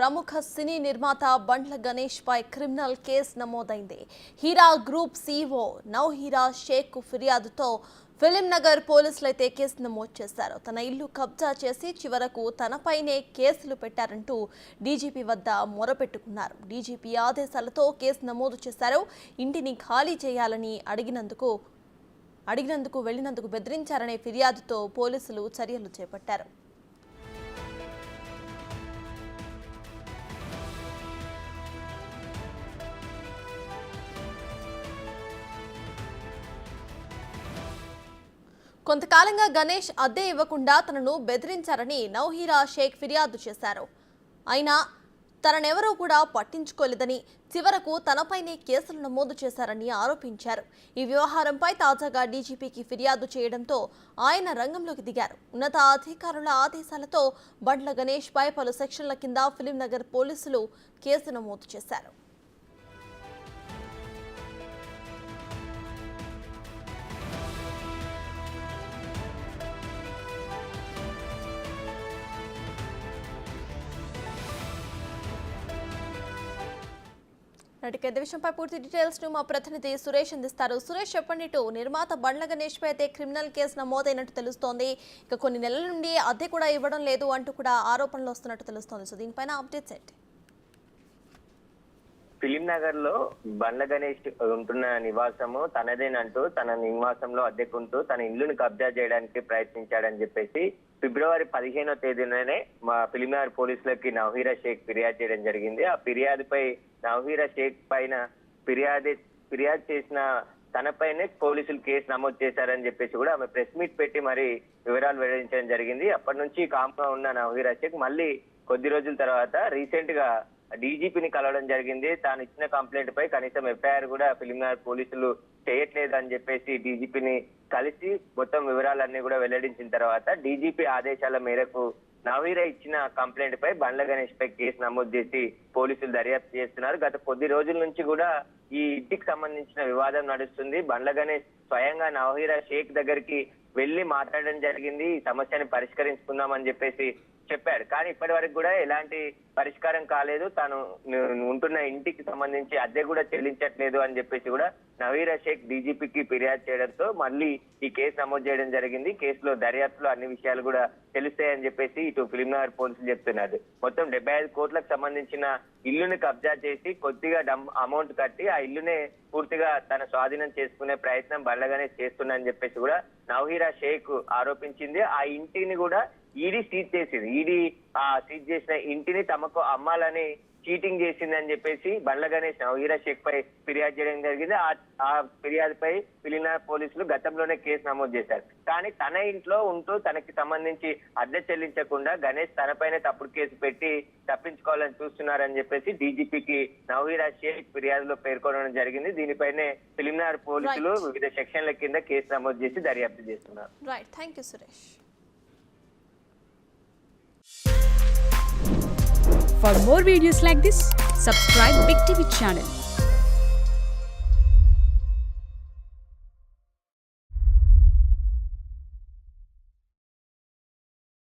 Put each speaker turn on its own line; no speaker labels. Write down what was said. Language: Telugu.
ప్రముఖ సినీ నిర్మాత బండ్ల గణేష్ పై క్రిమినల్ కేసు నమోదైంది. హీరా గ్రూప్ సీఈఓ నౌహీరా షేక్ ఫిర్యాదుతో ఫిలిం నగర్ పోలీసులు అయితే కేసు నమోదు చేశారు. తన ఇల్లు కబ్జా చేసి చివరకు తనపైనే కేసులు పెట్టారంటూ డీజీపీ వద్ద మొరపెట్టుకున్నారు. డీజీపీ ఆదేశాలతో కేసు నమోదు చేశారు. ఇంటిని ఖాళీ చేయాలని అడిగినందుకు వెళ్లినందుకు బెదిరించారనే ఫిర్యాదుతో పోలీసులు చర్యలు చేపట్టారు. కొంతకాలంగా గణేష్ అద్దె ఇవ్వకుండా తనను బెదిరించారని నౌహీరా షేక్ ఫిర్యాదు చేశారు. అయినా తననెవరూ కూడా పట్టించుకోలేదని, చివరకు తనపైనే కేసులు నమోదు చేశారని ఆరోపించారు. ఈ వ్యవహారంపై తాజాగా డీజీపీకి ఫిర్యాదు చేయడంతో ఆయన రంగంలోకి దిగారు. ఉన్నతాధికారుల ఆదేశాలతో బండ్ల గణేష్ పై పలు సెక్షన్ల కింద ఫిలిం నగర్ పోలీసులు కేసు నమోదు చేశారు. ఇదే విషయంపై పూర్తి డీటెయిల్స్ ను మా ప్రతినిధి సురేష్ అందిస్తారు. సురేష్, చెప్పండి. నిర్మాత బండ్ల గణేష్ పై అయితే క్రిమినల్ కేసు నమోదైనట్టు తెలుస్తోంది. ఇక కొన్ని నెలల నుండి అద్దె కూడా ఇవ్వడం లేదు అంటూ కూడా ఆరోపణలు వస్తున్నట్టు తెలుస్తోంది. సో దీనిపైన అప్డేట్స్ ఏంటి?
ఫిలిం నగర్ లో బండ్ల గణేష్ ఉంటున్న నివాసము తనదేనంటూ తన నివాసంలో అద్దెకుంటూ తన ఇల్లుని కబ్జా చేయడానికి ప్రయత్నించాడని చెప్పేసి ఫిబ్రవరి 15వ తేదీననే మా ఫిలిం నగర్ పోలీసులకి నౌహీరా షేక్ ఫిర్యాదు చేయడం జరిగింది. ఆ ఫిర్యాదుపై నౌహీరా షేక్ పైన ఫిర్యాదు చేసిన తనపైనే పోలీసులు కేసు నమోదు చేశారని చెప్పేసి కూడా ఆమె ప్రెస్ మీట్ పెట్టి మరి వివరాలు వెల్లడించడం జరిగింది. అప్పటి నుంచి కామ్గా ఉన్న నౌహీరా షేక్ మళ్ళీ కొద్ది రోజుల తర్వాత రీసెంట్ గా డీజీపీని కలవడం జరిగింది. తాను ఇచ్చిన కంప్లైంట్ పై కనీసం ఎఫ్ఐఆర్ కూడా ఫిలిం నగర్ పోలీసులు చేయట్లేదు అని చెప్పేసి డీజీపీని కలిసి మొత్తం వివరాలన్నీ కూడా వెల్లడించిన తర్వాత డీజీపీ ఆదేశాల మేరకు నవీరా ఇచ్చిన కంప్లైంట్ పై బండ్ల గణేష్ పై కేసు నమోదు చేసి పోలీసులు దర్యాప్తు చేస్తున్నారు. గత కొద్ది రోజుల నుంచి కూడా ఈ ఇంటికి సంబంధించిన వివాదం నడుస్తుంది. బండ్ల గణేష్ స్వయంగా నవీరా షేక్ దగ్గరికి వెళ్లి మాట్లాడడం జరిగింది. ఈ సమస్యని పరిష్కరించుకుందామని చెప్పేసి చెప్పాడు. కానీ ఇప్పటి వరకు కూడా ఎలాంటి పరిష్కారం కాలేదు. తాను ఉంటున్న ఇంటికి సంబంధించి అద్దె కూడా చెల్లించట్లేదు అని చెప్పేసి కూడా నవీరా షేక్ డీజీపీకి ఫిర్యాదు చేయడంతో మళ్ళీ ఈ కేసు నమోదు చేయడం జరిగింది. కేసులో దర్యాప్తులో అన్ని విషయాలు కూడా తెలుస్తాయని చెప్పేసి ఇటు ఫిలిం నగర్ పోలీసులు చెప్తున్నారు. మొత్తం 75 కోట్లకు సంబంధించిన ఇల్లుని కబ్జా చేసి కొద్దిగా అమౌంట్ కట్టి ఆ ఇల్లునే పూర్తిగా తన స్వాధీనం చేసుకునే ప్రయత్నం బండ్లగానే చేస్తున్నారని చెప్పేసి కూడా నవీరా షేక్ ఆరోపించింది. ఆ ఇంటిని కూడా ఈడీ సీజ్ చేసింది. ఈడీ ఆ సీజ్ చేసిన ఇంటిని తమకు అమ్మాలని చీటింగ్ చేసిందని చెప్పేసి బండ్ల గణేష్ నవీరా షేక్ పై ఫిర్యాదు చేయడం జరిగింది. ఆ ఫిర్యాదుపై ఫిలిం నగర్ పోలీసులు గతంలోనే కేసు నమోదు చేశారు. కానీ తన ఇంట్లో ఉంటూ తనకి సంబంధించి అద్దె చెల్లించకుండా గణేష్ తనపైనే తప్పుడు కేసు పెట్టి తప్పించుకోవాలని చూస్తున్నారని చెప్పేసి డీజీపీకి నవీరా షేక్ ఫిర్యాదులో పేర్కొనడం జరిగింది. దీనిపైనే ఫిలిం నగర్ పోలీసులు వివిధ సెక్షన్ల కింద కేసు నమోదు చేసి దర్యాప్తు చేస్తున్నారు.
Right, thank you Suresh.
For more videos like this, subscribe Big TV channel.